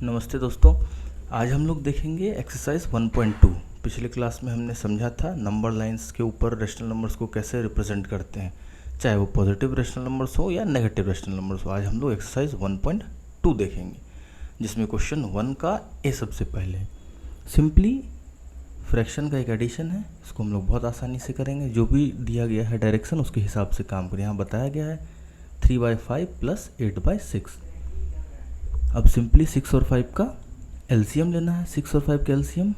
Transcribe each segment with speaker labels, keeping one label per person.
Speaker 1: नमस्ते दोस्तों, आज हम लोग देखेंगे एक्सरसाइज 1.2। पिछले क्लास में हमने समझा था नंबर लाइंस के ऊपर रेशनल नंबर्स को कैसे रिप्रेजेंट करते हैं, चाहे वो पॉजिटिव रेशनल नंबर्स हो या नेगेटिव रेशनल नंबर्स हो। आज हम लोग एक्सरसाइज 1.2 देखेंगे, जिसमें क्वेश्चन 1 का ए सबसे पहले है। सिंपली फ्रैक्शन का एक एडिशन है, इसको हम लोग बहुत आसानी से करेंगे। जो भी दिया गया है डायरेक्शन उसके हिसाब से काम करें। यहाँ बताया गया है 3/5 प्लस 8/6। अब सिंपली 6 और 5 का एलसीएम लेना है। 6 और 5 का एलसीएम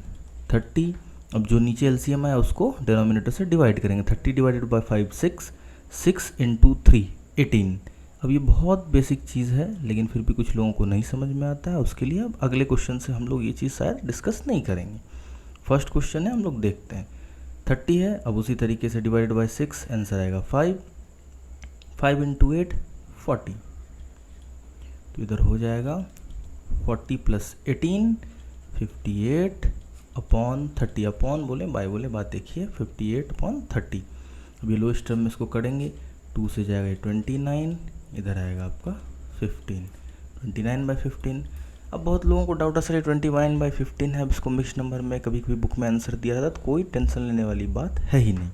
Speaker 1: 30। अब जो नीचे एलसीएम आया उसको डिनोमिनेटर से डिवाइड करेंगे। 30 डिवाइडेड बाय 5 6, 6 इंटू 3 18। अब ये बहुत बेसिक चीज़ है, लेकिन फिर भी कुछ लोगों को नहीं समझ में आता है। उसके लिए अब अगले क्वेश्चन से हम लोग ये चीज़ शायद डिस्कस नहीं करेंगे। फर्स्ट क्वेश्चन है, हम लोग देखते हैं। 30 है, अब उसी तरीके से डिवाइडेड बाय 6, आंसर आएगा 5। 5 इंटू 8 40। तो इधर हो जाएगा 40 प्लस 18 58 अपॉन 30। अपॉन बोले बाय बोले, बात देखिए 58 अपॉन 30। अब ये लोएस्ट टर्म में इसको करेंगे, 2 से जाएगा 29, इधर आएगा आपका 15। 29/15। अब बहुत लोगों को डाउट है सर 29/15 है, अब इसको मिक्स नंबर में कभी कभी बुक में आंसर दिया जाता है, तो कोई टेंशन लेने वाली बात है ही नहीं।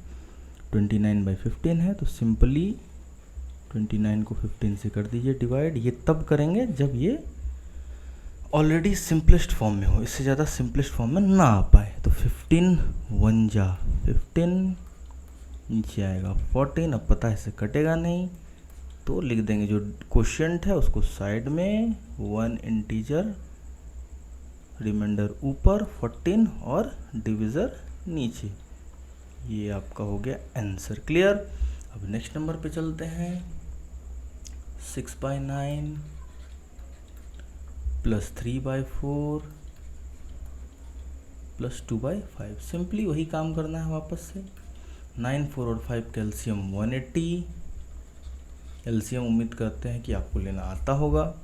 Speaker 1: 29/15 है तो सिंपली 29 को 15 से कर दीजिए डिवाइड। ये तब करेंगे जब ये ऑलरेडी सिंपलेस्ट फॉर्म में हो, इससे ज़्यादा सिंपलेस्ट फॉर्म में ना आ पाए। तो 15 1 जा 15, नीचे आएगा 14। अब पता है इससे कटेगा नहीं, तो लिख देंगे जो क्वोशिएंट है उसको साइड में, 1 इंटीजर, रिमाइंडर ऊपर 14 और डिविज़र नीचे। ये आपका हो गया आंसर। क्लियर। अब नेक्स्ट नंबर पे चलते हैं। 6/9 प्लस 3/4 प्लस 2/5। सिंपली वही काम करना है वापस से। 9, 4 और 5 का एलसीएम 180। एलसीएम उम्मीद करते हैं कि आपको लेना आता होगा।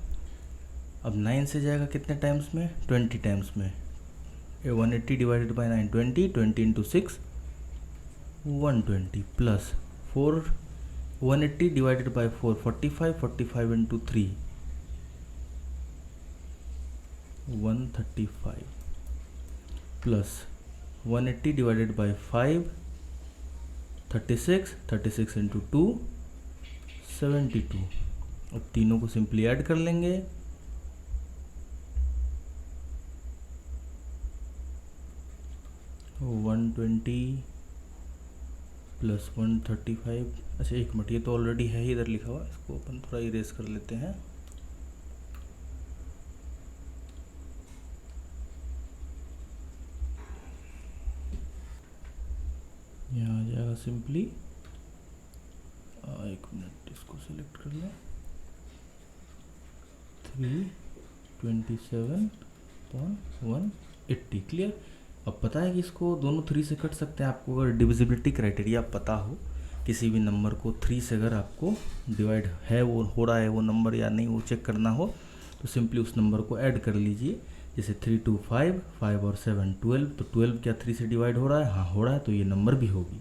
Speaker 1: अब 9 से जाएगा कितने टाइम्स में? 20 टाइम्स में। 180 divided by 9 20, 20 into 6 120 plus 4 180 divided by 4 45, 45 into 3 135 plus 180 divided by 5 36, 36 into 2 72। अब तीनों को सिंपली ऐड कर लेंगे। तो 120 प्लस 135। अच्छा एक मिनट, ये तो ऑलरेडी है ही इधर लिखा हुआ, इसको अपन थोड़ा इरेज कर लेते हैं। यहाँ आ जाएगा सिंपली, एक मिनट इसको सिलेक्ट कर लें, 327/180। क्लियर। अब पता है कि इसको दोनों 3 से कट सकते हैं। आपको अगर डिविजिबिलिटी क्राइटेरिया पता हो, किसी भी नंबर को 3 से अगर आपको डिवाइड है, वो हो रहा है वो नंबर या नहीं, वो चेक करना हो, तो सिंपली उस नंबर को ऐड कर लीजिए। जैसे 3 2 5, 5 और 7 12, तो 12 क्या 3 से डिवाइड हो रहा है? हाँ हो रहा है, तो ये नंबर भी होगी।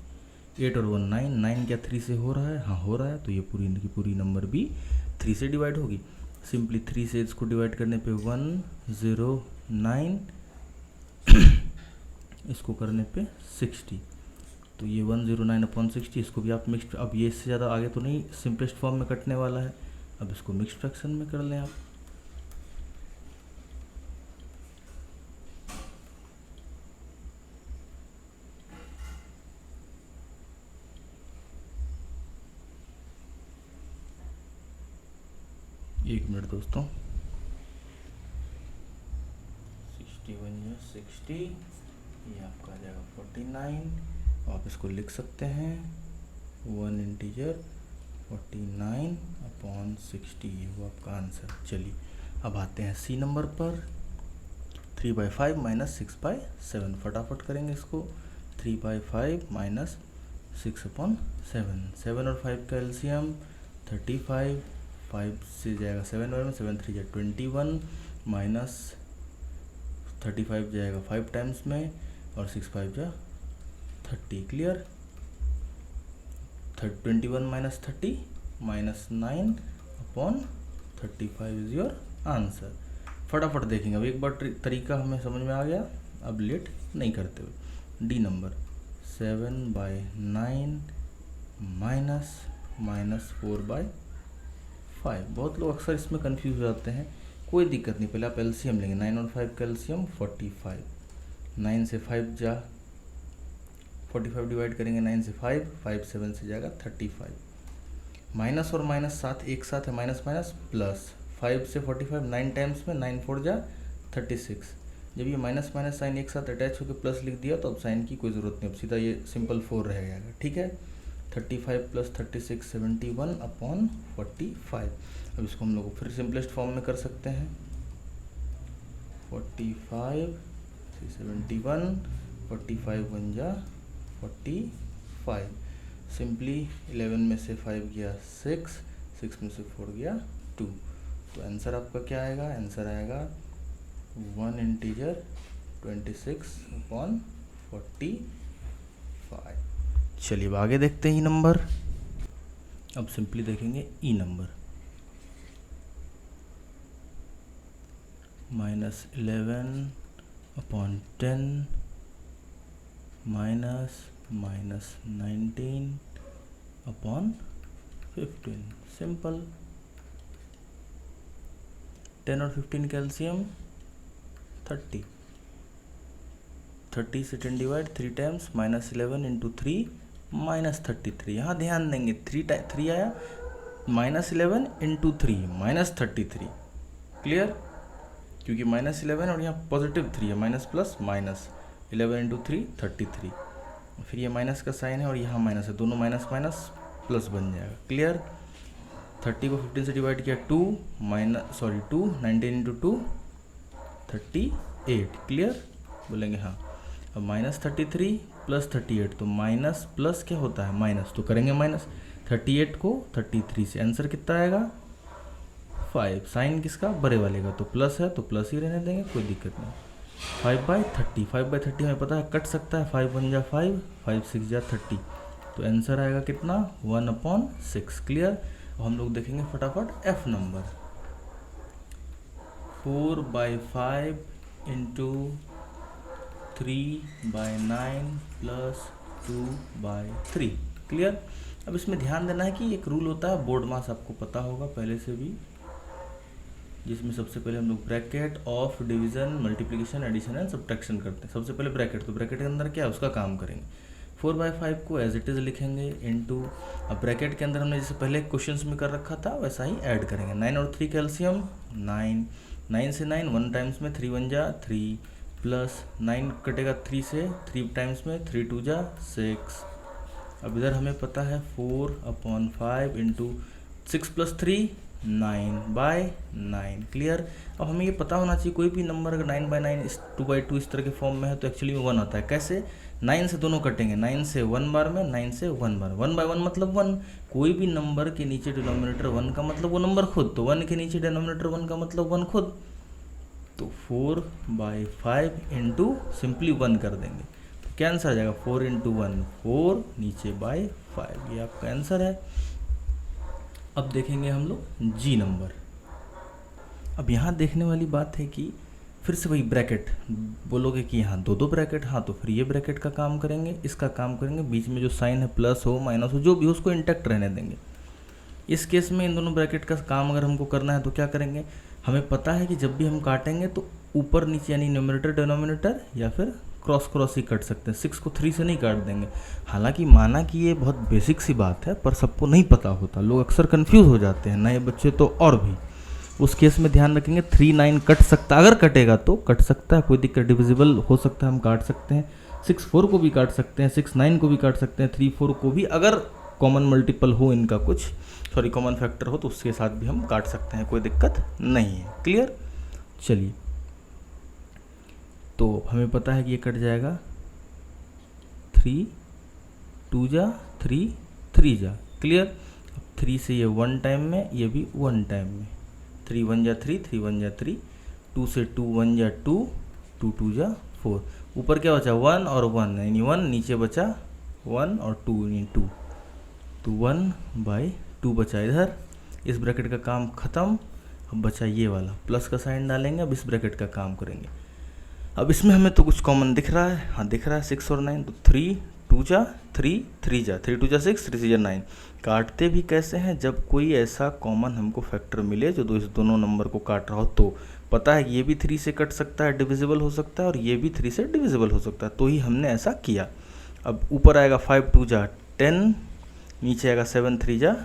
Speaker 1: 8 और 1 9, 9 क्या 3 से हो रहा है? हाँ हो रहा है, तो ये पूरी की पूरी नंबर भी 3 से डिवाइड होगी। सिंपली 3 से इसको डिवाइड करने पे 109, इसको करने पे 60, तो ये 109/60। इसको भी आप मिक्स, अब ये इससे ज़्यादा आगे तो नहीं सिंपलेस्ट फॉर्म में कटने वाला है, अब इसको मिक्स फ्रैक्शन में कर लें आप। एक मिनट दोस्तों, 61 या 60, ये आपका आ जाएगा 49। आप इसको लिख सकते हैं 1 इंटीजर 49/60, ये वो आपका आंसर। चलिए अब आते हैं सी नंबर पर। 3/5 माइनस 6/7, फटाफट करेंगे इसको। 3/5 माइनस 6/7, 7 और 5 का एलसीएम 35, 5 से जाएगा 7 में, 7 3 जाए 21 माइनस 35 जाएगा 5 टाइम्स में, और 6 5 जा 30। Clear. 21 minus 30 -9/35 is your answer. फटाफट देखेंगे। अब एक बार तरीका हमें समझ में आ गया, अब लेट नहीं करते हुए। D number 7/9 minus 4/5। बहुत लोग अक्सर इसमें कंफ्यूज हो जाते हैं, कोई दिक्कत नहीं। पहले आप एलसीएम लेंगे, 9 और 5 का एलसीएम 45। 9 से 5 जा 45 डिवाइड करेंगे 9 से 5 7 से जाएगा 35। माइनस और माइनस साथ एक साथ है, माइनस माइनस प्लस। 5 से 45 9 टाइम्स में 9 4 जा 36। जब ये माइनस माइनस साइन एक साथ अटैच होकर प्लस लिख दिया तो अब साइन की कोई ज़रूरत नहीं, अब सीधा ये सिंपल 4 रह जाएगा। ठीक है, 35 + 36 71/45। अब इसको हम लोग फिर सिंपलेस्ट फॉर्म में कर सकते हैं। 45 से 71, 45 1 जा 45। सिंपली 11 में से 5 गया 6, 6 में से 4 गया 2। तो आंसर आपका क्या आएगा? आंसर आएगा 1 इंटीजर 26/45। चलिए अब आगे देखते हैं ई नंबर। अब सिंपली देखेंगे ई नंबर -11/10 -19/15। सिंपल। 10 और 15 का एलसीएम 30। 30 से 10 डिवाइड 3 टाइम्स, -11 × 3 -33। यहाँ ध्यान देंगे 3 आया, -11 × 3 -33। क्लियर? क्योंकि -11 और यहाँ पॉजिटिव 3 है, माइनस प्लस माइनस, 11 × 3 33। फिर ये माइनस का साइन है और यहाँ माइनस है, दोनों माइनस माइनस प्लस बन जाएगा। क्लियर? 30 को 15 से डिवाइड किया 2 19 × 2 38। क्लियर? बोलेंगे हाँ। अब -33 + 38, तो माइनस प्लस क्या होता है? माइनस, तो करेंगे माइनस 38 को 33 से। आंसर कितना आएगा? 5। साइन किसका? बड़े वाले का, तो प्लस है तो प्लस ही रहने देंगे, कोई दिक्कत नहीं। 5/30। 5/30 हमें पता है कट सकता है, 5 1 जा 5, 5 6 जा 30। तो आंसर आएगा कितना? 1/6। क्लियर? अब हम लोग देखेंगे फटाफट एफ नंबर। 4/5 × 3/9 + 2/3। क्लियर? अब इसमें ध्यान देना है कि एक रूल होता है बोर्ड मास, आपको पता होगा पहले से भी, जिसमें सबसे पहले हम लोग bracket of division, multiplication, addition and subtraction करते हैं। सबसे पहले ब्रैकेट, तो ब्रैकेट के अंदर क्या है उसका काम करेंगे। 4/5 को एज इट इज़ लिखेंगे इनटू, अब ब्रैकेट के अंदर हमने जैसे पहले क्वेश्चंस में कर रखा था वैसा ही ऐड करेंगे। 9 और 3 कैल्शियम 9, 9 से 9 1 टाइम्स में 3 1 जा 3, प्लस 9 कटेगा 3 से, 3 टाइम्स में 3 2 जा 6। अब इधर हमें पता है 4/5 × 6 + 3 9/9। क्लियर? अब हमें ये पता होना चाहिए कोई भी नंबर अगर 9/9 2/2 इस तरह के फॉर्म में है तो एक्चुअली में 1 होता है। कैसे? 9 से दोनों कटेंगे, 9 से 1 बार में, 9 से 1 बार। 1/1 मतलब 1। कोई भी नंबर के नीचे डिनोमिनेटर 1 का मतलब वो नंबर खुद, तो 1 के नीचे डिनोमिनेटर 1 का मतलब 1 खुद। तो 4/5 × सिंपली 1 कर देंगे, तो क्या आंसर आ जाएगा? 4 × 1 4, नीचे बाय 5। ये आपका आंसर है। अब देखेंगे हम लोग जी नंबर। अब यहाँ देखने वाली बात है कि फिर से वही ब्रैकेट, बोलोगे कि यहाँ दो ब्रैकेट, हाँ तो फिर ये ब्रैकेट का काम करेंगे, इसका काम करेंगे, बीच में जो साइन है प्लस हो माइनस हो जो भी हो उसको इंटैक्ट रहने देंगे। इस केस में इन दोनों ब्रैकेट का काम अगर हमको करना है तो क्या करेंगे? हमें पता है कि जब भी हम काटेंगे तो ऊपर नीचे यानी न्यूमरेटर डिनोमिनेटर या फिर क्रॉस ही कट सकते हैं। 6 को 3 से नहीं काट देंगे। हालांकि माना कि ये बहुत बेसिक सी बात है पर सबको नहीं पता होता, लोग अक्सर कंफ्यूज हो जाते हैं, नए बच्चे तो और भी। उस केस में ध्यान रखेंगे 3 9 कट सकता, अगर कटेगा तो कट सकता है, कोई दिक्कत, डिविजिबल हो सकता है, हम काट सकते हैं। 6 4 को भी काट सकते हैं, 6 9 को भी काट सकते हैं, 3 4 को भी, अगर कॉमन मल्टीपल हो इनका कुछ, कॉमन फैक्टर हो तो उसके साथ भी हम काट सकते हैं, कोई दिक्कत नहीं है। क्लियर? चलिए, तो हमें पता है कि ये कट जाएगा 3 2 जा 3 3 जा। क्लियर? 3 से ये 1 टाइम में, ये भी 1 टाइम में, 3 1 जा 3 3 1 जा 3, 2 से 2 1 जा 2 2 2 जा 4। ऊपर क्या बचा? 1 और 1 यानी 1, नीचे बचा 1 और 2 यानी 2, तो 1/2 बचा इधर। इस ब्रैकेट का काम ख़त्म। अब बचा ये वाला, प्लस का साइन डालेंगे, अब इस ब्रैकेट का काम करेंगे। अब इसमें हमें तो कुछ कॉमन दिख रहा है, हाँ दिख रहा है 6 और 9, तो 3 2 जा 3 3 जा 3 2 जा 6 3 3 जा 9। काटते भी कैसे हैं, जब कोई ऐसा कॉमन हमको फैक्टर मिले जो इस दोनों नंबर को काट रहा हो, तो पता है ये भी 3 से कट सकता है, डिविजिबल हो सकता है, और ये भी 3 से डिविजिबल हो सकता है, तो ही हमने ऐसा किया। अब ऊपर आएगा 5 2 जा 10, नीचे आएगा 7 3 जा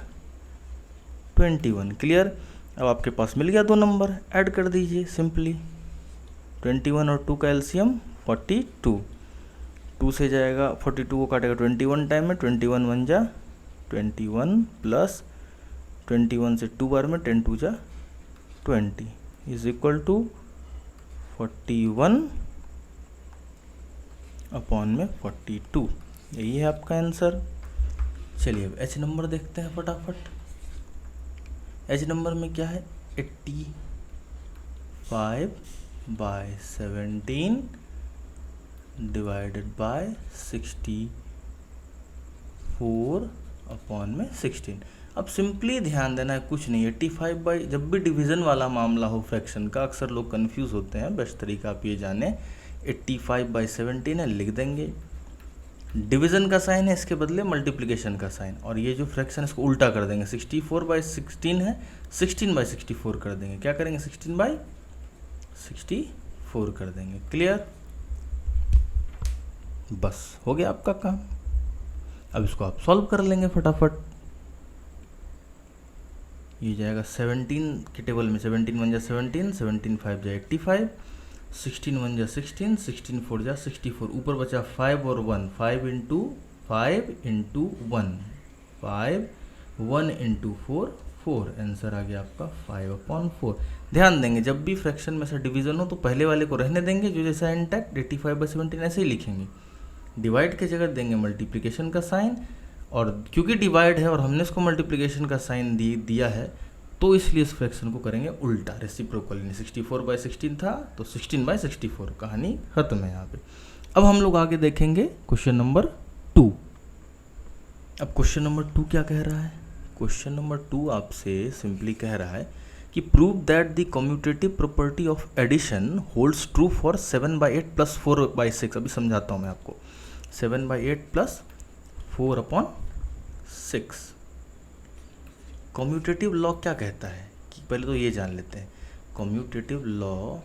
Speaker 1: 21। क्लियर। अब आपके पास मिल गया दो नंबर, ऐड कर दीजिए सिंपली। 21 और 2 का एलसीएम 42, 2 से जाएगा 42 को काटेगा 21 टाइम में, 21 1 जा 21 प्लस 21 से 2 बार में 10 2 जा 20 इज इक्वल टू 41 अपॉन में 42। यही है आपका आंसर। चलिए अब एच नंबर देखते हैं फटाफट। एच नंबर में क्या है, 85/17 डिवाइडेड बाय 64 अपॉन में 16। अब सिंपली ध्यान देना है, कुछ नहीं। 85 जब भी डिवीज़न वाला मामला हो फ्रैक्शन का, अक्सर लोग कंफ्यूज होते हैं, बेस्ट तरीका आप ये जाने, 85/17 है, लिख देंगे। डिवीज़न का साइन है, इसके बदले मल्टीप्लिकेशन का साइन, और ये जो फ्रैक्शन इसको उल्टा कर देंगे। 64/16 है, 16/64 कर देंगे। क्या करेंगे, 16/64 कर देंगे। क्लियर, बस हो गया आपका काम। अब इसको आप सॉल्व कर लेंगे फटाफट। ये जाएगा 17 के टेबल में, 17 1 जा 17, 17 5 जा 85, 16 1 जा 16, 16 4 जा 64। ऊपर बचा 5 और 1, 5 इंटू 1, 5 1 इंटू 4 4। आंसर आ गया आपका 5/4। ध्यान देंगे, जब भी फ्रैक्शन में से डिवीजन हो तो पहले वाले को रहने देंगे जो जैसा इंटैक्ट, 85/17 ऐसे ही लिखेंगे। डिवाइड की जगह देंगे मल्टीप्लिकेशन का साइन, और क्योंकि डिवाइड है और हमने इसको मल्टीप्लिकेशन का साइन दिया है, तो इसलिए इस फ्रैक्शन को करेंगे उल्टा, रेसिप्रोकल। 64/16 था तो 16/64। कहानी खत्म है यहाँ पे। अब हम लोग आगे देखेंगे क्वेश्चन नंबर 2। अब क्वेश्चन नंबर 2 क्या कह रहा है? क्वेश्चन नंबर 2 आपसे सिंपली कह रहा है कि prove that the commutative property of addition holds true for 7/8 plus 4/6। अभी समझाता हूँ मैं आपको। 7/8 प्लस 4/6। कम्यूटेटिव लॉ क्या कहता है कि पहले तो ये जान लेते हैं। कम्यूटेटिव लॉ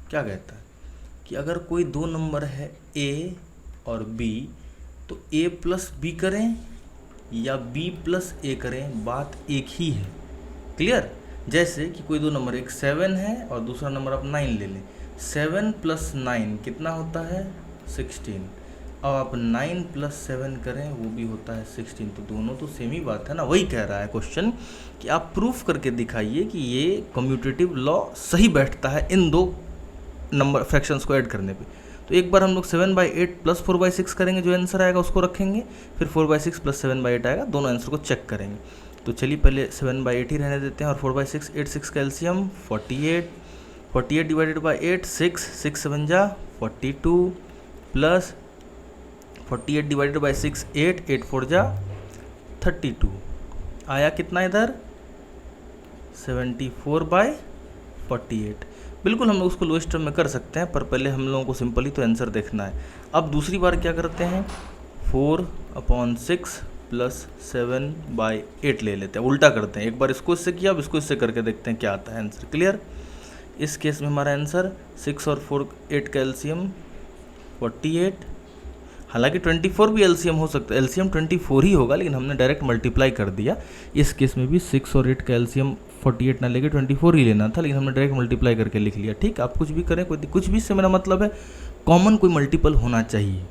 Speaker 1: क्या कहता है कि अगर कोई दो नंबर है A और B, तो A प्लस B करें या B प्लस A करें, बात एक ही है। क्लियर। जैसे कि कोई दो नंबर, एक 7 है और दूसरा नंबर आप 9 ले लें। 7 + 9 कितना होता है? 16। अब आप 9 + 7 करें, वो भी होता है 16। तो दोनों तो सेम ही बात है ना। वही कह रहा है क्वेश्चन कि आप प्रूफ करके दिखाइए कि ये कम्यूटेटिव लॉ सही बैठता है इन दो नंबर फ्रैक्शंस को ऐड करने पे। तो एक बार हम लोग 7/8 प्लस 4/6 करेंगे, जो आंसर आएगा उसको रखेंगे, फिर 4/6 प्लस 7/8 आएगा, दोनों आंसर को चेक करेंगे। तो चलिए पहले 7/8 ही रहने देते हैं, और 4/6 8 6 का एलसीएम 48, 48 डिवाइडेड बाई 8 6 6 7 जा 42 प्लस 48 डिवाइडेड बाई 6 8 8 4 जा 32। आया कितना इधर? 74/48। बिल्कुल हम लोग उसको लोएस्ट टर्म में कर सकते हैं, पर पहले हम लोगों को सिंपली तो आंसर देखना है। अब दूसरी बार क्या करते हैं, 4/6 प्लस 7/8 ले लेते हैं, उल्टा करते हैं। एक बार इसको इससे किया, अब इसको इससे करके देखते हैं क्या आता है आंसर। क्लियर। इस केस में हमारा आंसर 6 और 4 8 का एलसीएम 48। हालांकि 24 भी एलसीएम हो सकता है, एलसीएम 24 ही होगा, लेकिन हमने डायरेक्ट मल्टीप्लाई कर दिया। इस केस में भी 6 और 8 का एलसीएम 48 ना लेके 24 ही लेना था, लेकिन हमने डायरेक्ट मल्टीप्लाई करके लिख लिया। ठीक, आप कुछ भी करें, कोई कुछ भी से मेरा मतलब है कॉमन कोई मल्टीपल होना चाहिए।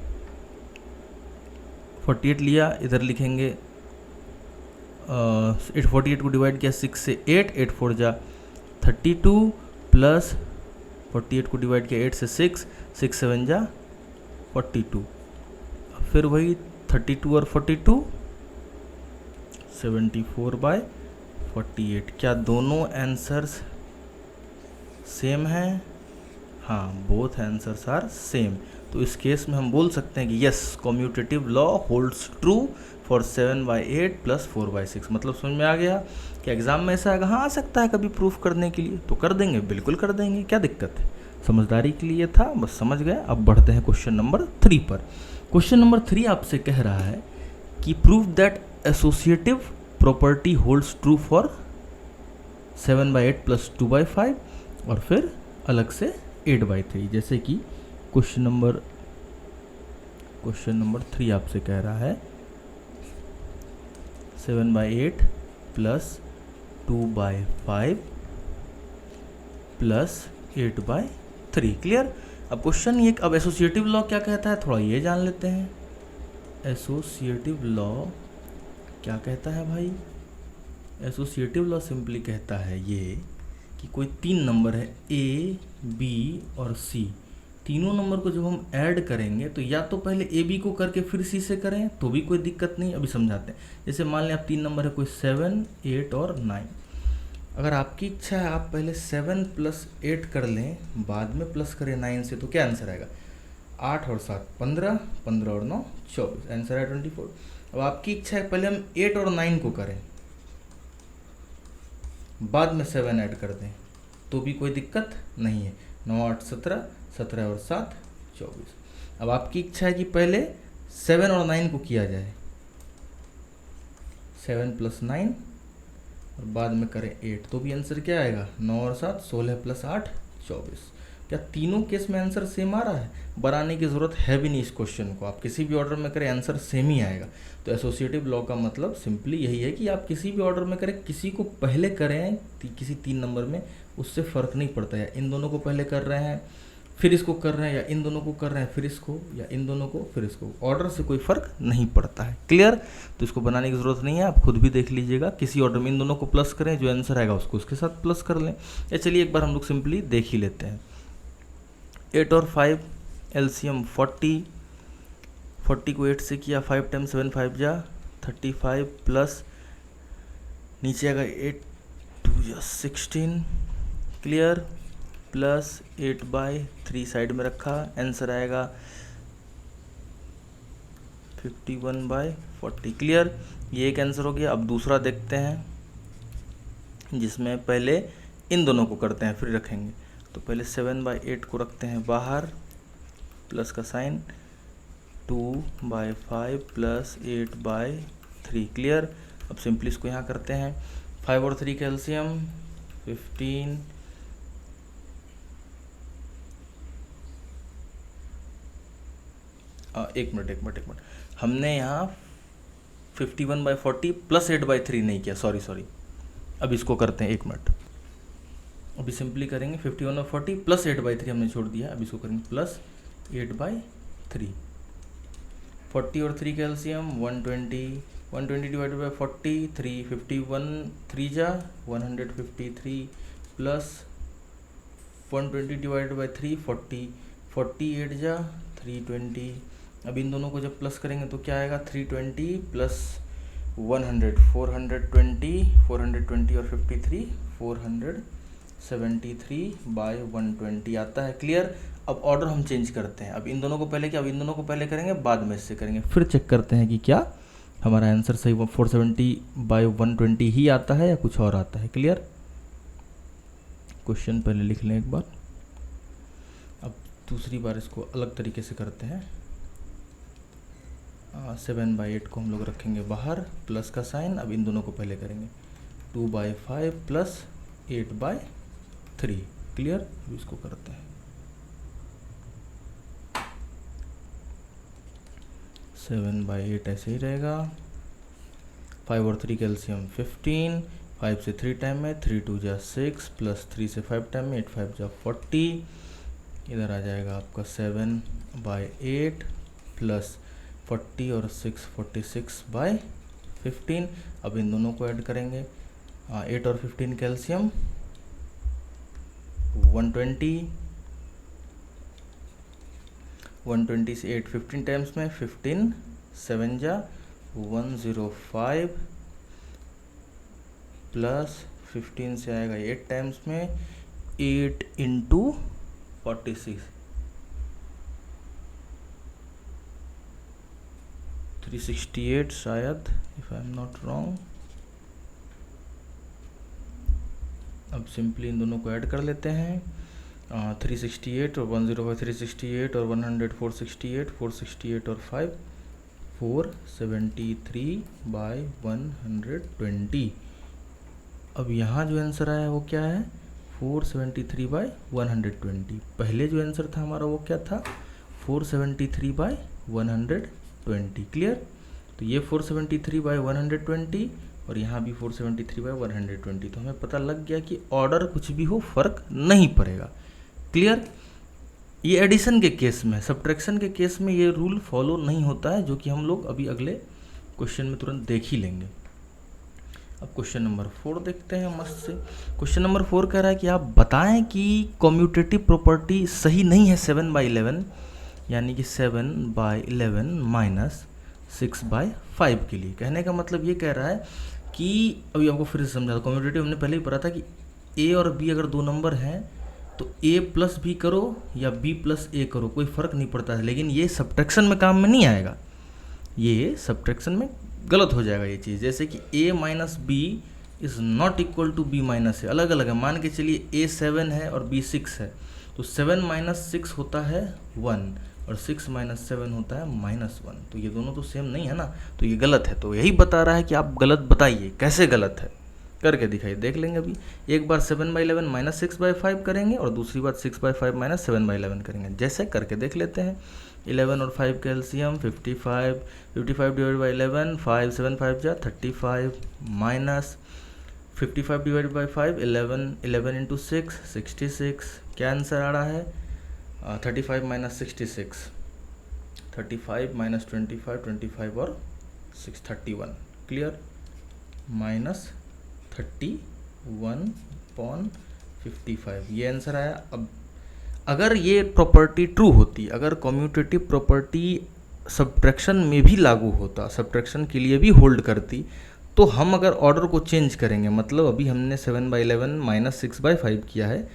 Speaker 1: 48 लिया, इधर लिखेंगे 48 को डिवाइड किया 6 से 8 8 4 जा 32 प्लस 48 को डिवाइड किया 8 से 6 6 7 जा 42। फिर वही 32 और 42 74/48। क्या दोनों आंसर्स सेम हैं? हाँ, बोथ आंसर्स आर सेम। तो इस केस में हम बोल सकते हैं कि yes commutative law holds true for 7/8 + 4/6। मतलब समझ में आ गया कि एग्जाम में ऐसा आएगा, हाँ आ सकता है कभी प्रूफ करने के लिए, तो कर देंगे, बिल्कुल कर देंगे, क्या दिक्कत है। समझदारी के लिए था, बस समझ गए। अब बढ़ते हैं क्वेश्चन नंबर 3 पर। क्वेश्चन नंबर 3 आपसे कह रहा है कि prove that associative property holds true for 7/8 + 2/5 और फिर अलग से 8/3। जैसे कि क्वेश्चन नंबर 3 आपसे कह रहा है 7/8 + 2/5 + 8/3। क्लियर। अब क्वेश्चन ये, अब एसोसिएटिव लॉ क्या कहता है थोड़ा ये जान लेते हैं। एसोसिएटिव लॉ क्या कहता है भाई? एसोसिएटिव लॉ सिंपली कहता है ये कि कोई 3 नंबर है ए, बी और सी, तीनों नंबर को जब हम ऐड करेंगे तो या तो पहले ए बी को करके फिर सी से करें तो भी कोई दिक्कत नहीं। अभी समझाते हैं। जैसे मान लें आप 3 नंबर है कोई 7, 8 और 9। अगर आपकी इच्छा है आप पहले 7 + 8 कर लें, बाद में प्लस करें 9 से, तो क्या आंसर आएगा? 8 और 7 15, 15 और 9 24, आंसर है 24। अब आपकी इच्छा है पहले हम 8 और 9 को करें, बाद में 7 ऐड कर दें, तो भी कोई दिक्कत नहीं है। 9 8 17, 17 और 7 24। अब आपकी इच्छा है कि पहले 7 और 9 को किया जाए, 7 + 9 और बाद में करें 8, तो भी आंसर क्या आएगा? 9 और 7 16 + 8 24। क्या तीनों केस में आंसर सेम आ रहा है? बनाने की ज़रूरत है भी नहीं इस क्वेश्चन को, आप किसी भी ऑर्डर में करें आंसर सेम ही आएगा। तो एसोसिएटिव लॉ का मतलब सिंपली यही है कि आप किसी भी ऑर्डर में करें, किसी को पहले करें किसी 3 नंबर में, उससे फ़र्क नहीं पड़ता है। इन दोनों को पहले कर रहे हैं फिर इसको कर रहे हैं, या इन दोनों को कर रहे हैं फिर इसको, या इन दोनों को फिर इसको, ऑर्डर से कोई फ़र्क नहीं पड़ता है। क्लियर। तो इसको बनाने की ज़रूरत नहीं है, आप खुद भी देख लीजिएगा। किसी ऑर्डर में इन दोनों को प्लस करें, जो आंसर आएगा उसको उसके साथ प्लस कर लें। या चलिए एक बार हम लोग सिंपली देख ही लेते हैं। 8 और 5 एलसीएम 40, 40 को 8 से किया, 5 टाइम 7 5 जा 35 प्लस नीचे आएगा 8 2 जा 16। क्लियर। प्लस 8/3 साइड में रखा, आंसर आएगा 51/40। क्लियर। ये एक आंसर हो गया। अब दूसरा देखते हैं जिसमें पहले इन दोनों को करते हैं फिर रखेंगे। तो पहले 7/8 को रखते हैं बाहर, प्लस का साइन, 2/5 + 8/3। क्लियर। अब सिंपली इसको यहाँ करते हैं। 5 और 3 का एलसीएम 15, एक मिनट, हमने यहाँ 51/40 + 8/3 नहीं किया, सॉरी। अब इसको करते हैं, एक मिनट। अभी सिंपली करेंगे 51/40 + 8/3 हमने छोड़ दिया, अब इसको करेंगे प्लस 8/3। 40 और 3 का एलसीएम 120, 120 / 40 3, 51 3 जा 153 प्लस 120 / 3 40, 48 जा 320। अब इन दोनों को जब प्लस करेंगे तो क्या आएगा? 320 + 100 420, 420 और 53 473/120 आता है। क्लियर। अब ऑर्डर हम चेंज करते हैं। अब इन दोनों को पहले क्या, अब इन दोनों को पहले करेंगे, बाद में इससे करेंगे। फिर चेक करते हैं कि क्या हमारा आंसर सही 470/120 ही आता है या कुछ और आता है। क्लियर। क्वेश्चन पहले लिख लें एक बार। अब दूसरी बार इसको अलग तरीके से करते हैं। 7/8 को हम लोग रखेंगे बाहर, प्लस का साइन। अब इन दोनों को पहले करेंगे 2/5 + 8/3। क्लियर। अब इसको करते हैं 7/8 ऐसे ही रहेगा। 5 और 3 का एलसीएम 15, 5 से 3 टाइम में, 3 2 जा 6 प्लस 3 से 5 टाइम में, 8 5 जा 40। इधर आ जाएगा आपका 7/8 प्लस 40 और 6 46/15। अब इन दोनों को ऐड करेंगे। 8 और 15 कैल्शियम 120, 120 से 8 15 टाइम्स में, 15 7 जा 105 प्लस 15 से आएगा 8 टाइम्स में, 8 × 46 368 शायद, if I am not wrong. अब सिंपली इन दोनों को ऐड कर लेते हैं। 368 और 105, 368 और 100 468, 468 और 5 473 बाई 120। अब यहाँ जो आंसर आया वो क्या है, 473 बाई 120। पहले जो आंसर था हमारा वो क्या था, 473 बाई 120। क्लियर। तो ये 473 बाई 120 और यहाँ भी 473 बाई 120। तो हमें पता लग गया कि ऑर्डर कुछ भी हो फर्क नहीं पड़ेगा। क्लियर। ये एडिशन के केस में, सब्ट्रैक्शन के केस में ये रूल फॉलो नहीं होता है, जो कि हम लोग अभी अगले क्वेश्चन में तुरंत देख ही लेंगे। अब क्वेश्चन नंबर 4 देखते हैं मस्त से। क्वेश्चन नंबर 4 कह रहा है कि आप बताएं कि कम्यूटेटिव प्रॉपर्टी सही नहीं है 7/11, यानी कि 7/11 माइनस 6/5 के लिए। कहने का मतलब ये कह रहा है कि, अभी आपको फिर से समझा, कम्यूटेटिव हमने पहले ही पढ़ा था कि ए और बी अगर दो नंबर हैं तो ए प्लस बी करो या बी प्लस ए करो, कोई फ़र्क नहीं पड़ता है। लेकिन ये सब्ट्रैक्शन में काम में नहीं आएगा, ये सब्ट्रैक्शन में गलत हो जाएगा ये चीज़। जैसे कि a minus B is not equal to b minus A, अलग अलग है। मान के चलिए a 7 है और b 6 है, तो 7 माइनस 6 होता है 1 और 6 माइनस 7 होता है -1। तो ये दोनों तो सेम नहीं है ना, तो ये गलत है। तो यही बता रहा है कि आप गलत बताइए, कैसे गलत है करके दिखाइए, देख लेंगे अभी। एक बार 7/11 माइनस 6/5 करेंगे और दूसरी बार 6/5 माइनस 7/11 करेंगे। जैसे करके देख लेते हैं। 11 और 5 का एलसीएम 55, 55 डिवाइड बाई 11, 5 7 5 जा 35 माइनस 55 डिवाइड बाई 5 11, 11 इंटू 6 66। क्या आंसर आ रहा है, 35 माइनस 66, 35 माइनस 25, 25 और 6 31। क्लियर। माइनस 31/55 ये आंसर आया। अब अगर ये प्रॉपर्टी ट्रू होती, अगर कम्यूटेटिव प्रॉपर्टी सब्ट्रैक्शन में भी लागू होता, सब्ट्रैक्शन के लिए भी होल्ड करती, तो हम अगर ऑर्डर को चेंज करेंगे, मतलब अभी हमने 7/11 माइनस 6/5 किया है,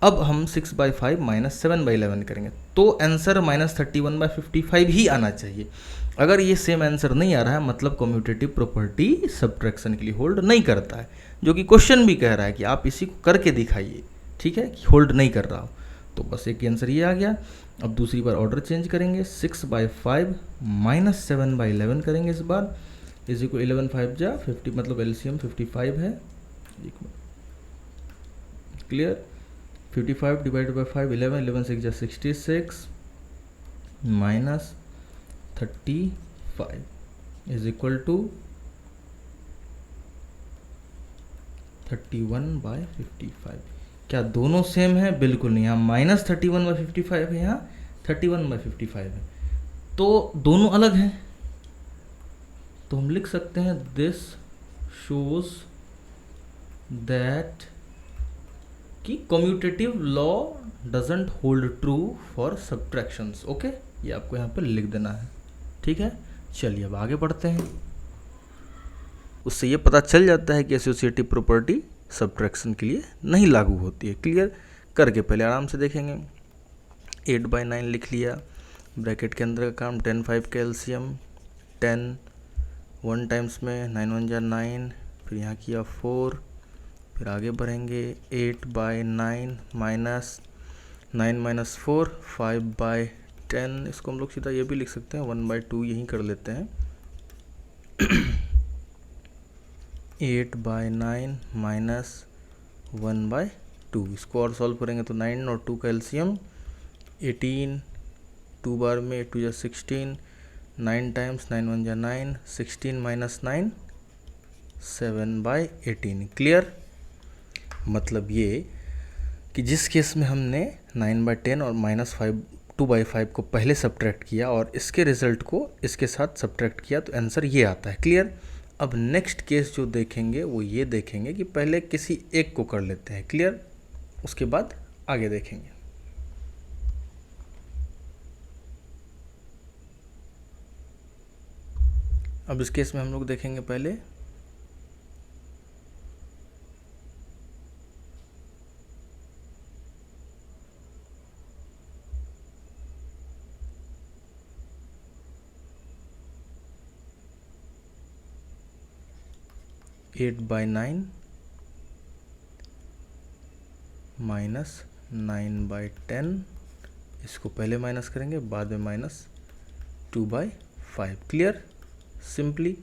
Speaker 1: अब हम 6/5 माइनस 7/11 करेंगे, तो आंसर -31/55 ही आना चाहिए। अगर ये सेम आंसर नहीं आ रहा है, मतलब कम्यूटेटिव प्रॉपर्टी सब्ट्रैक्शन के लिए होल्ड नहीं करता है, जो कि क्वेश्चन भी कह रहा है कि आप इसी को करके दिखाइए, ठीक है, कि होल्ड नहीं कर रहा हो। तो बस एक आंसर ये आ गया। अब दूसरी बार ऑर्डर चेंज करेंगे, 6/5 माइनस 7/11 करेंगे इस बार, इज इक्वल 11 5 जा 50, मतलब एलसीएम 55 है। क्लियर। 55 डिवाइड बाई 5 11, 11 6 जा 66 माइनस 35 इज इक्वल टू 31/55। क्या दोनों सेम है? बिल्कुल नहीं। यहाँ -31/55 है, यहाँ 31/55 है, तो दोनों अलग हैं। तो हम लिख सकते हैं दिस शोज दैट कि commutative law doesn't hold true for subtractions. Okay, ये आपको यहाँ पर लिख देना है, ठीक है। चलिए अब आगे बढ़ते हैं। उससे ये पता चल जाता है कि एसोसिएटिव प्रॉपर्टी सब्ट्रैक्शन के लिए नहीं लागू होती है। क्लियर करके पहले आराम से देखेंगे। 8/9 लिख लिया, ब्रैकेट के अंदर का काम 10 5 का एलसीएम 10 1 टाइम्स में 9 1 जा 9, फिर यहाँ किया 4, फिर आगे बढ़ेंगे 8/9 माइनस 9 माइनस 4 5/10। इसको हम लोग सीधा ये भी लिख सकते हैं 1/2, यहीं कर लेते हैं। 8/9 माइनस 1/2, इसको और सॉल्व करेंगे तो 9 और 2 का एलसीएम 18, 2 बार में 8 2 जा 16, 9 टाइम्स 9 1 जा 9, 16 माइनस 9 7/18। क्लियर। मतलब ये कि जिस केस में हमने 9/10 और -2/5 को पहले सब्ट्रैक्ट किया और इसके रिजल्ट को इसके साथ सब्ट्रैक्ट किया, तो आंसर ये आता है। क्लियर। अब नेक्स्ट केस जो देखेंगे वो ये देखेंगे कि पहले किसी एक को कर लेते हैं। क्लियर, उसके बाद आगे देखेंगे। अब इस केस में हम लोग देखेंगे पहले 8/9 माइनस 9/10, इसको पहले माइनस करेंगे बाद में माइनस 2/5। क्लियर? सिंपली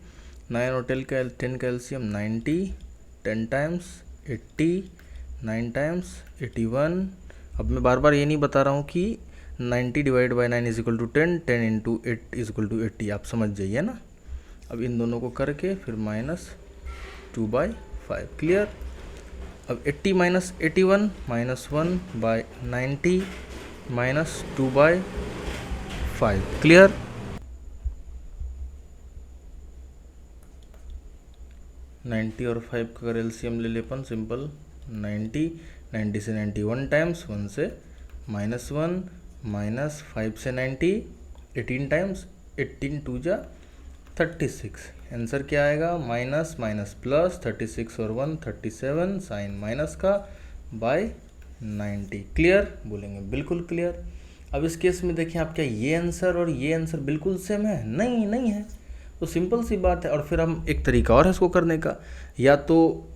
Speaker 1: 9 और 10 का एलसीएम 90, 10 टाइम्स 80, 9 टाइम्स 81। अब मैं बार बार ये नहीं बता रहा हूँ कि 90 divide by 9 is equal to 10, 10 into 8 is equal to 80, आप समझ जाइए ना। अब इन दोनों को करके फिर माइनस 2/5। क्लियर? अब 80 minus 81 minus 1/90 minus 2/5। Clear? Ninety और 5 का अगर एलसीएम ले लेपन सिंपल 90 से 90 1 टाइम्स, 1 से -1 माइनस 5 से 90 18 टाइम्स, 18 2 जा 36। आंसर क्या आएगा? माइनस माइनस प्लस 36 और 1 37 साइन माइनस का बाय 90। क्लियर? बोलेंगे बिल्कुल क्लियर। अब इस केस में देखिए आप क्या ये आंसर और ये आंसर बिल्कुल सेम है? नहीं है। तो सिंपल सी बात है। और फिर हम एक तरीका और है इसको करने का, या तो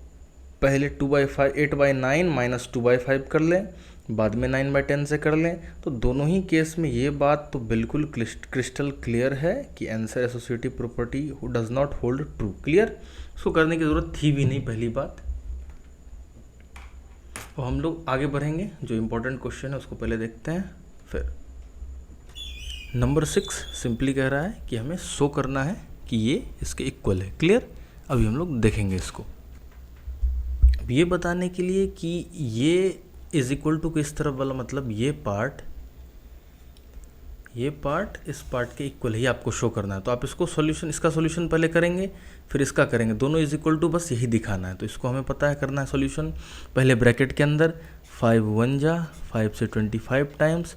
Speaker 1: पहले 2/5 8/9 माइनस 2/5 कर लें, बाद में 9/10 से कर लें। तो दोनों ही केस में ये बात तो बिल्कुल क्रिस्टल क्लियर है कि answer associative property does not hold true. Clear? इसको करने की ज़रूरत थी भी नहीं, पहली बात। तो हम लोग आगे बढ़ेंगे, जो इम्पोर्टेंट क्वेश्चन है उसको पहले देखते हैं। फिर नंबर 6 सिंपली कह रहा है कि हमें शो करना है कि ये इसके इक्वल है। क्लियर? अभी हम लोग देखेंगे इसको। अब ये बताने के लिए कि ये इज इक्वल टू किस तरफ वाला, मतलब ये पार्ट इस पार्ट के इक्वल है, ये आपको शो करना है। तो आप इसको सॉल्यूशन, इसका सॉल्यूशन पहले करेंगे फिर इसका करेंगे, दोनों इज इक्वल टू, बस यही दिखाना है। तो इसको हमें पता है करना है सॉल्यूशन। पहले ब्रैकेट के अंदर 5 1 जा 5 से 25 टाइम्स,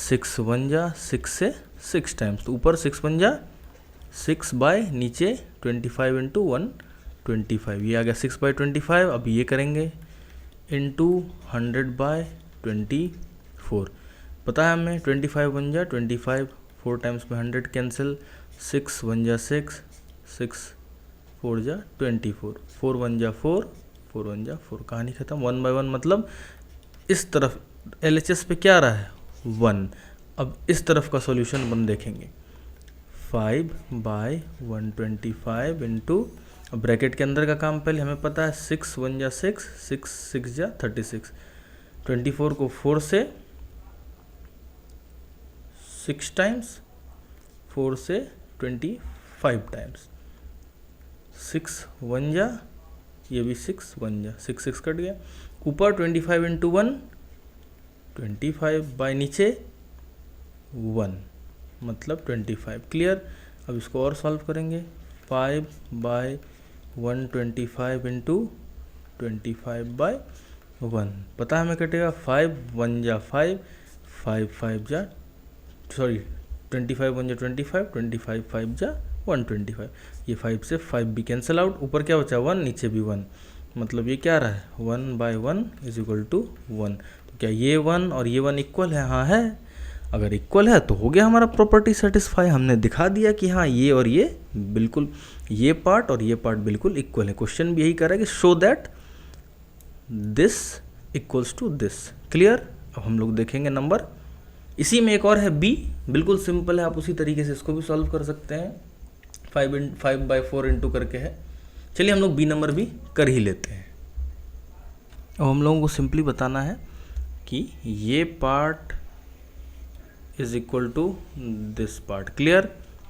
Speaker 1: 6 1 जा 6 से 6 टाइम्स, तो ऊपर 6 1 जा 6 बाय नीचे 25 इंटू 125, ये आ गया 6/25। अब ये करेंगे इंटू 100/24। पता है हमें 25 1 जा 25, 4 टाइम्स में 100 कैंसिल, 6 1 जा 6, 6 4 जा 24, 4 1 जा 4, 4 1 जा 4, कहानी खत्म। 1/1 मतलब इस तरफ LHS पे क्या आ रहा है? 1। अब इस तरफ का सॉल्यूशन अपन देखेंगे, 5/125 इंटू, ब्रैकेट के अंदर का काम पहले हमें पता है, 6 1 जा 6, 6 6 जा 36, 24 को 4 से 6 टाइम्स, 4 से 25 टाइम्स, 6 1 जा, ये भी 6 1 जा 6 6 कट गया, ऊपर 25 इंटू 1 25 बाय नीचे 1 मतलब 25। क्लियर? अब इसको और सॉल्व करेंगे, 5/125 इंटू 25/1, पता है हमें कटेगा 5 1 जा 5, 5 5 जा 25 1 जा 25, 25 5 जा 125, ये 5 से 5 भी कैंसिल आउट, ऊपर क्या बचा 1, नीचे भी 1, मतलब ये क्या आ रहा है 1/1 इज इक्वल टू 1। तो क्या ये 1 और ये 1 इक्वल है? हाँ है। अगर इक्वल है तो हो गया हमारा प्रॉपर्टी सेटिस्फाई, हमने दिखा दिया कि हाँ ये और ये बिल्कुल, ये पार्ट और ये पार्ट बिल्कुल इक्वल है। क्वेश्चन भी यही कर रहा है कि show that this equals to this. Clear? अब हम लोग देखेंगे नंबर, इसी में एक और है बी, बिल्कुल सिंपल है, आप उसी तरीके से इसको भी सॉल्व कर सकते हैं, 5/4 इंटू करके है। चलिए हम लोग बी नंबर भी कर ही लेते हैं। अब हम लोगों को सिंपली बताना है कि ये part is equal to this part. Clear?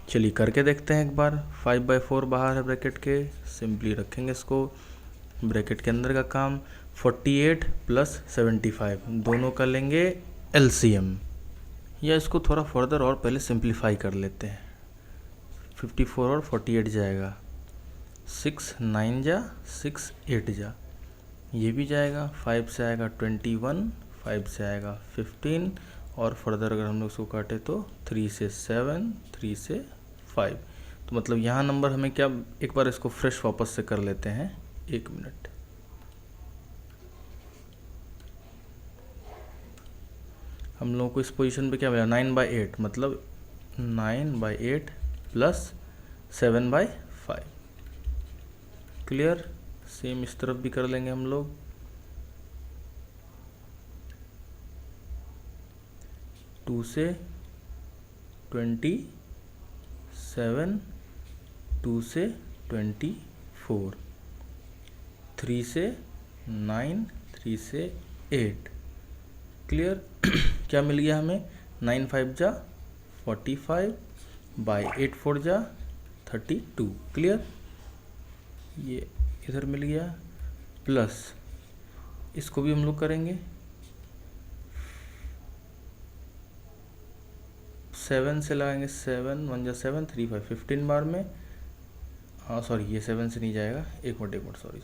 Speaker 1: चलिए करके देखते हैं एक बार। 5/4 बाहर है ब्रैकेट के, सिंपली रखेंगे इसको, ब्रैकेट के अंदर का काम 48 प्लस 75, दोनों का लेंगे LCM, या इसको थोड़ा फर्दर और पहले सिंप्लीफाई कर लेते हैं। 54 और 48 जाएगा, 6 9 जा 6 8 जा, ये भी जाएगा, 5 से आएगा 21, 5 से आएगा 15, और फर्दर अगर हम लोग इसको काटे तो 3 से 7, 3 से 5, तो मतलब यहाँ नंबर हमें क्या, एक बार इसको फ्रेश वापस से कर लेते हैं, 1 मिनट। हम लोगों को इस पोजीशन पे क्या मिला 9/8, मतलब 9/8 प्लस 7/5। क्लियर? सेम इस तरफ भी कर लेंगे हम लोग। 2 से 27, 2 से 24, 3 से 9, 3 से 8। क्लियर। क्या मिल गया हमें? 9 5 जा 45 बाई 8 4 जा 32। क्लियर। ये इधर मिल गया, प्लस इसको भी हम लोग करेंगे 7 से लगाएंगे, 7 1 जा 7 3 5 15 बार में। हाँ सॉरी, ये 7 से नहीं जाएगा, एक मिनट सॉरी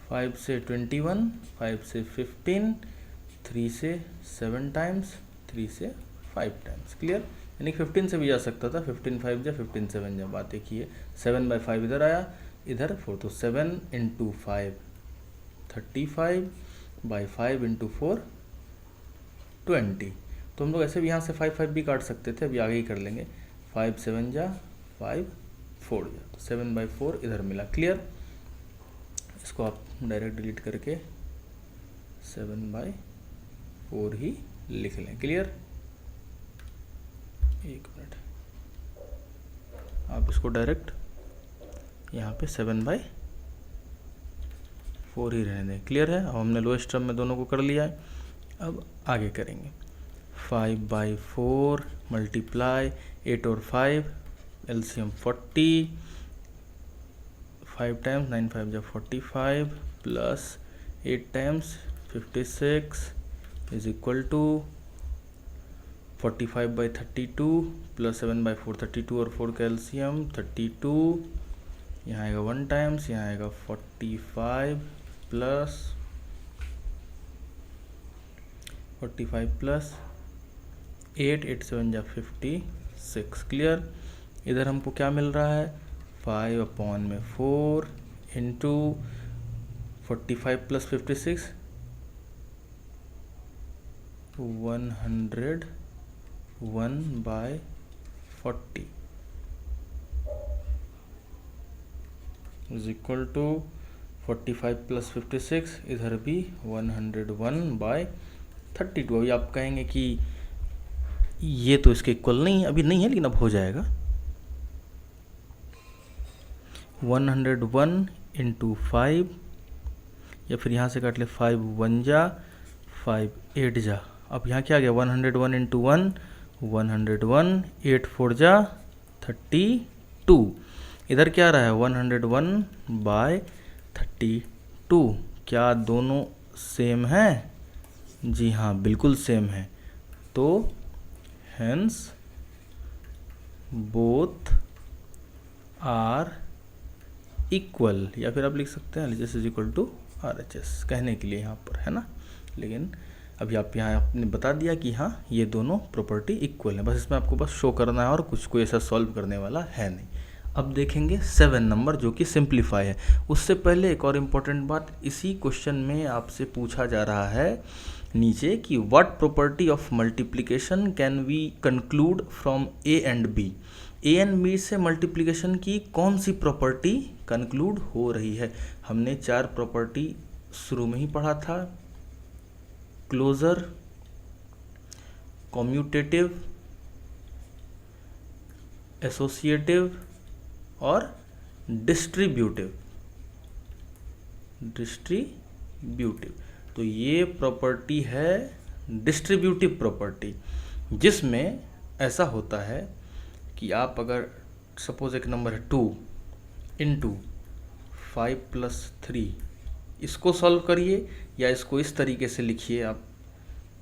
Speaker 1: 5 से 21, 5 से 15, 3 से 7 टाइम्स, 3 से 5 टाइम्स। क्लियर। यानी 15 से भी जा सकता था, 15 5 जा 15 7 जा। बात एक ही है। 7 बाई 5 इधर आया, इधर 4, तो 7 इंटू 5 35 बाई 5 इंटू 4 20। तो हम लोग ऐसे भी यहाँ से 5 5 भी काट सकते थे, अभी आगे ही कर लेंगे। 5 7 जा 5 4 जा, तो 7 बाई 4 इधर मिला। क्लियर। इसको आप डायरेक्ट डिलीट करके 7 बाई 4 ही लिख लें। क्लियर। एक मिनट, आप इसको डायरेक्ट यहाँ पे 7 बाई 4 ही रहने दें। क्लियर है। अब हमने लोएस्ट टर्म में दोनों को कर लिया है, अब आगे करेंगे। 5 बाई 4 मल्टीप्लाई 8 और 5, एलसीएम 40, 5 टाइम्स 9 5 जा 45 plus 8 times 56 is equal to 45 by 32 plus 7 by 4 32 और 4 का एलसीएम 32। यहाँ आएगा 1 टाइम्स, यहाँ आएगा 45 प्लस 8 8 7 जा 56। क्लियर। इधर हमको क्या मिल रहा है? 5 अपॉन में 4 into 45 plus 56 101 by 40 is equal to 45 plus 56, इधर भी 101 बाय 32। अभी आप कहेंगे कि ये तो इसके इक्वल नहीं है, अभी नहीं है, लेकिन अब हो जाएगा। 101 इंटू 5, या फिर यहाँ से काट ले 5 1 जा 5 8 जा। अब यहाँ क्या आ गया? 101 इंटू 1 101, 8 4 जा 32। इधर क्या आ रहा है? 101 बाय 32। क्या दोनों सेम हैं? जी हाँ, बिल्कुल सेम है। तो हेंस बोथ आर इक्वल, या फिर आप लिख सकते हैं LHS is equal to RHS, कहने के लिए यहाँ पर है ना। लेकिन अभी आप यहाँ आपने बता दिया कि हाँ ये दोनों प्रॉपर्टी इक्वल है, बस इसमें आपको बस शो करना है और कुछ कोई ऐसा सॉल्व करने वाला है नहीं। अब देखेंगे 7 नंबर जो कि सिंप्लीफाई है। उससे पहले एक और इम्पॉर्टेंट बात, इसी क्वेश्चन में आपसे पूछा जा रहा है नीचे कि what property of multiplication can we conclude from A and B। A and B से मल्टीप्लिकेशन की कौन सी प्रॉपर्टी कंक्लूड हो रही है? हमने 4 प्रॉपर्टी शुरू में ही पढ़ा था। क्लोजर, कॉम्यूटेटिव, एसोसिएटिव और डिस्ट्रीब्यूटिव। तो ये प्रॉपर्टी है डिस्ट्रीब्यूटिव प्रॉपर्टी, जिसमें ऐसा होता है कि आप अगर सपोज एक नंबर है 2 इंटू 5 प्लस 3, इसको सॉल्व करिए या इसको इस तरीके से लिखिए आप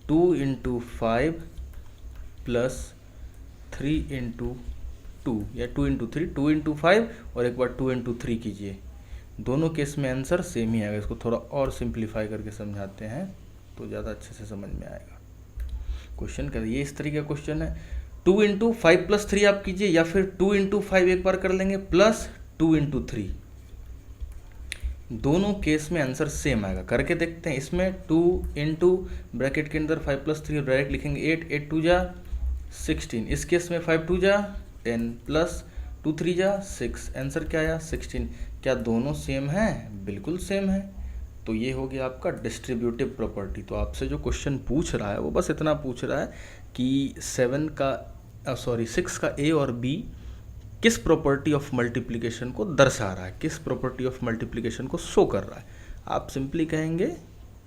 Speaker 1: 2 इंटू 5 प्लस 3 इंटू 2 या 2 इंटू 3, 2 इंटू 5 और एक बार 2 इंटू 3 कीजिए। दोनों केस में आंसर सेम ही आएगा। इसको थोड़ा और सिंप्लीफाई करके समझाते हैं तो ज़्यादा अच्छे से समझ में आएगा। क्वेश्चन क्या, ये इस तरीके का क्वेश्चन है। 2 इंटू 5 प्लस 3 आप कीजिए, या फिर 2 इंटू 5 एक बार कर लेंगे प्लस 2 इंटू 3। दोनों केस में आंसर सेम आएगा। करके देखते हैं। इसमें 2 इंटू ब्रैकेट के अंदर 5 प्लस 3 डायरेक्ट लिखेंगे 8, 8 2 जा 16। इस केस में 5 2 जा 10 प्लस 2 3 जा 6, आंसर क्या आया 16। क्या दोनों सेम हैं? बिल्कुल सेम है। तो ये हो गया आपका डिस्ट्रीब्यूटिव प्रॉपर्टी। तो आपसे जो क्वेश्चन पूछ रहा है वो बस इतना पूछ रहा है कि 6 का ए और बी किस प्रॉपर्टी ऑफ मल्टीप्लिकेशन को दर्शा रहा है, किस प्रॉपर्टी ऑफ मल्टीप्लिकेशन को शो कर रहा है। आप सिंपली कहेंगे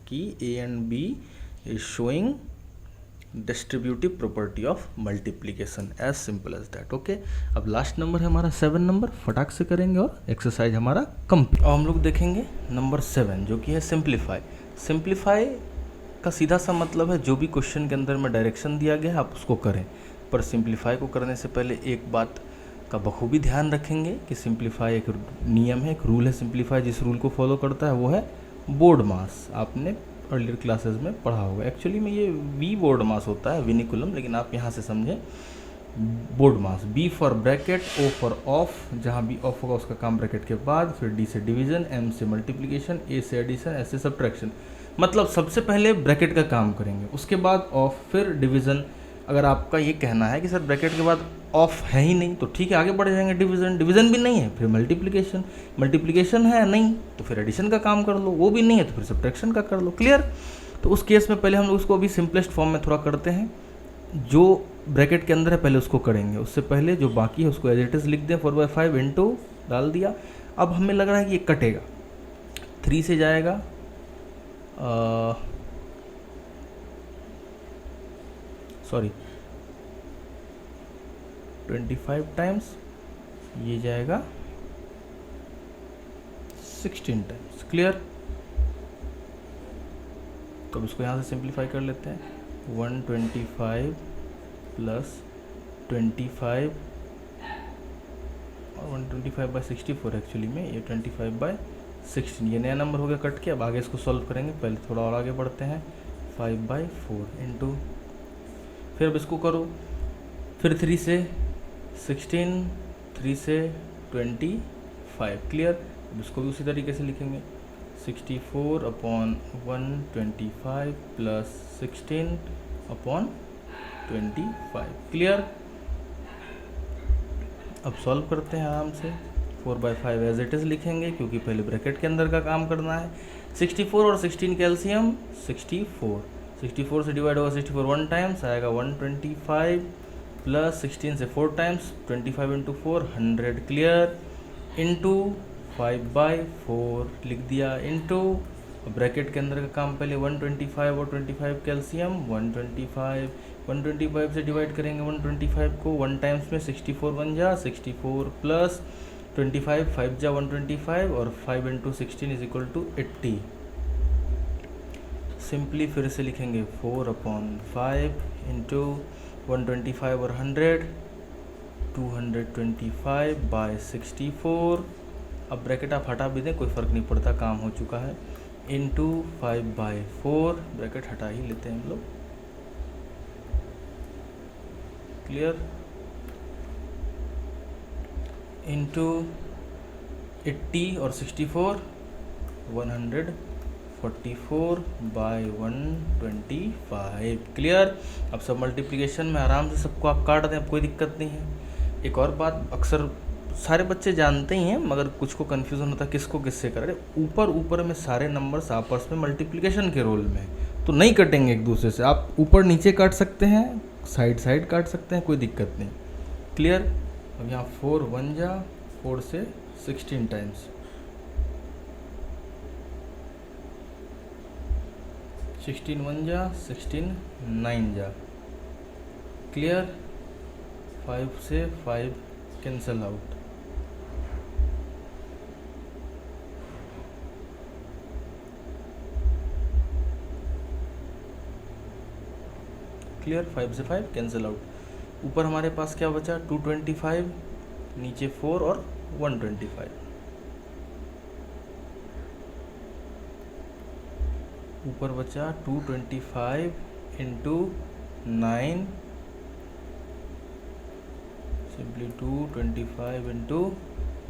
Speaker 1: कि A and B is showing distributive property of multiplication, as simple as that. Okay, अब लास्ट नंबर है हमारा 7 नंबर, फटाक से करेंगे और एक्सरसाइज हमारा कंप्लीट। अब हम लोग देखेंगे नंबर 7 जो कि है सिंप्लीफाई। सिंप्लीफाई का सीधा सा मतलब है जो भी क्वेश्चन के अंदर में डायरेक्शन दिया गया है आप उसको करें। पर सिंप्लीफाई को करने से पहले एक बात का बखूबी ध्यान रखेंगे कि सिंप्लीफाई एक नियम है, एक रूल है। सिंप्लीफाई जिस रूल को फॉलो करता है वो है बोर्ड मास। आपने अर्लियर क्लासेस में पढ़ा होगा। एक्चुअली में ये वी बोर्ड मास होता है, विनिकुलम, लेकिन आप यहाँ से समझें BODMAS. B for bracket, O for of, जहाँ बी ऑफ होगा उसका काम ब्रैकेट के बाद, फिर डी से डिवीजन, एम से मल्टीप्लिकेशन, ए से एडिशन, एस से सब्ट्रैक्शन। मतलब सबसे पहले ब्रैकेट का काम करेंगे, उसके बाद ऑफ, फिर डिवीजन। अगर आपका ये कहना है कि सर ब्रैकेट के बाद ऑफ है ही नहीं तो ठीक है, आगे बढ़ जाएंगे डिवीजन। डिवीजन भी नहीं है फिर मल्टीप्लिकेशन, मल्टीप्लिकेशन है नहीं तो फिर एडिशन का काम कर लो, वो भी नहीं है तो फिर सब्ट्रैक्शन का कर लो। क्लियर? तो उस केस में पहले हम लोग उसको अभी सिंपलेस्ट फॉर्म में थोड़ा करते हैं। जो ब्रैकेट के अंदर है पहले उसको करेंगे, उससे पहले जो बाकी है उसको एज इट इज लिख दें। 4/5 इंटू डाल दिया। अब हमें लग रहा है कि ये कटेगा, 3 से जाएगा सॉरी 25 टाइम्स, ये जाएगा 16 टाइम्स। क्लियर? तो अब इसको यहाँ से सिंप्लीफाई कर लेते हैं। 125 प्लस 25 और 125/64 एक्चुअली में, ये 25/16, ये नया नंबर हो गया कट के। अब आगे इसको सॉल्व करेंगे, पहले थोड़ा और आगे बढ़ते हैं। 5/4 इंटू, फिर अब इसको करो, फिर 3 से 16, 3 से 25। क्लियर? अब इसको भी उसी तरीके से लिखेंगे, 64/125 प्लस 16/25। क्लियर? अब सॉल्व करते हैं आराम से। 4/5 एज इट इज़ लिखेंगे क्योंकि पहले ब्रैकेट के अंदर का काम करना है। 64 और 16 कैल्शियम 64, 64 से डिवाइड होगा 64 1 टाइम्स, आएगा 125 प्लस 16 से 4 टाइम्स, 25 इंटू 4 100। क्लियर? इंटू 5/4 लिख दिया, इंटू ब्रैकेट के अंदर का काम पहले 125 और 25 कैल्शियम 125 से डिवाइड करेंगे 125 को 1 टाइम्स में, 64 बन जा 64 प्लस 25 5 जा 125 और 5 into 16 is equal to 80। Simply फिर से लिखेंगे 4/5 इंटू 125 और 100, 225/64। अब ब्रैकेट आप हटा भी दें कोई फ़र्क नहीं पड़ता, काम हो चुका है। इंटू 5/4, ब्रैकेट हटा ही लेते हैं हम लोग। क्लियर? इंटू 80 और 64 144/125। क्लियर? अब सब मल्टीप्लिकेशन में आराम से सबको आप काट दें, अब कोई दिक्कत नहीं है। एक और बात, अक्सर सारे बच्चे जानते ही हैं मगर कुछ को कन्फ्यूज़न होता है किसको किससे करें। ऊपर में सारे नंबर्स आपस में मल्टीप्लिकेशन के रोल में तो नहीं कटेंगे एक दूसरे से। आप ऊपर नीचे काट सकते हैं, साइड काट सकते हैं, कोई दिक्कत नहीं। क्लियर? अब यहाँ 4 1 जा 4 से 16 टाइम्स, 16 1 जा 16 9 जा। क्लियर? 5 से 5 कैंसल आउट। क्लियर? 5 से 5 कैंसिल आउट। ऊपर हमारे पास क्या बचा 225, नीचे 4 और 125। ऊपर बचा 225 इंटू 9, सिंपली 225 इंटू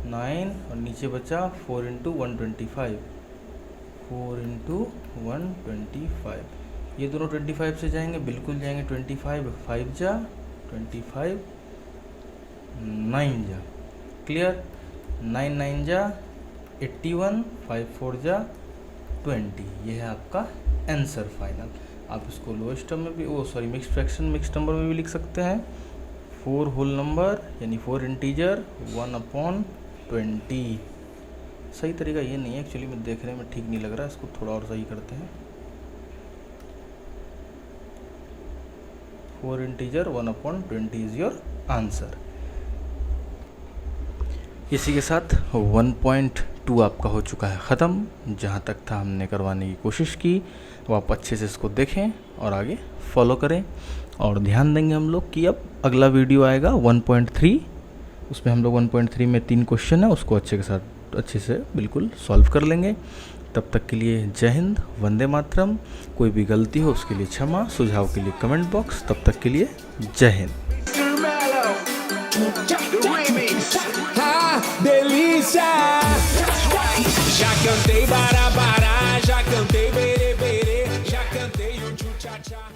Speaker 1: 9 और नीचे बचा 4 इंटू 125, 4 इंटू 125। ये दोनों 25 से जाएंगे, बिल्कुल जाएंगे 25 5 जा 25 9 जा क्लियर, 9 9 जा 81, 5 4 जा 20। ये है आपका आंसर फाइनल। आप इसको लोएस्ट टर्म में भी मिक्स फ्रैक्शन मिक्स नंबर में भी लिख सकते हैं। 4 होल नंबर यानी 4 इंटीजर 1/20। सही तरीका ये नहीं है एक्चुअली, में देखने में ठीक नहीं लग रहा है, इसको थोड़ा और सही करते हैं। 4 इंटीजर 1/20 इज योर आंसर। इसी के साथ 1.2 आपका हो चुका है ख़त्म। जहाँ तक था हमने करवाने की कोशिश की, वो आप अच्छे से इसको देखें और आगे फॉलो करें। और ध्यान देंगे हम लोग कि अब अगला वीडियो आएगा 1.3, उसमें हम लोग 1.3 में 3 क्वेश्चन है, उसको अच्छे से बिल्कुल सॉल्व कर लेंगे। तब तक के लिए जय हिंद, वंदे मातरम। कोई भी गलती हो उसके लिए क्षमा, सुझाव के लिए कमेंट बॉक्स। तब तक के लिए जय Hind.
Speaker 2: Delícia! Já cantei barabara, já cantei berê berê, já cantei um tchu-tcha-tcha.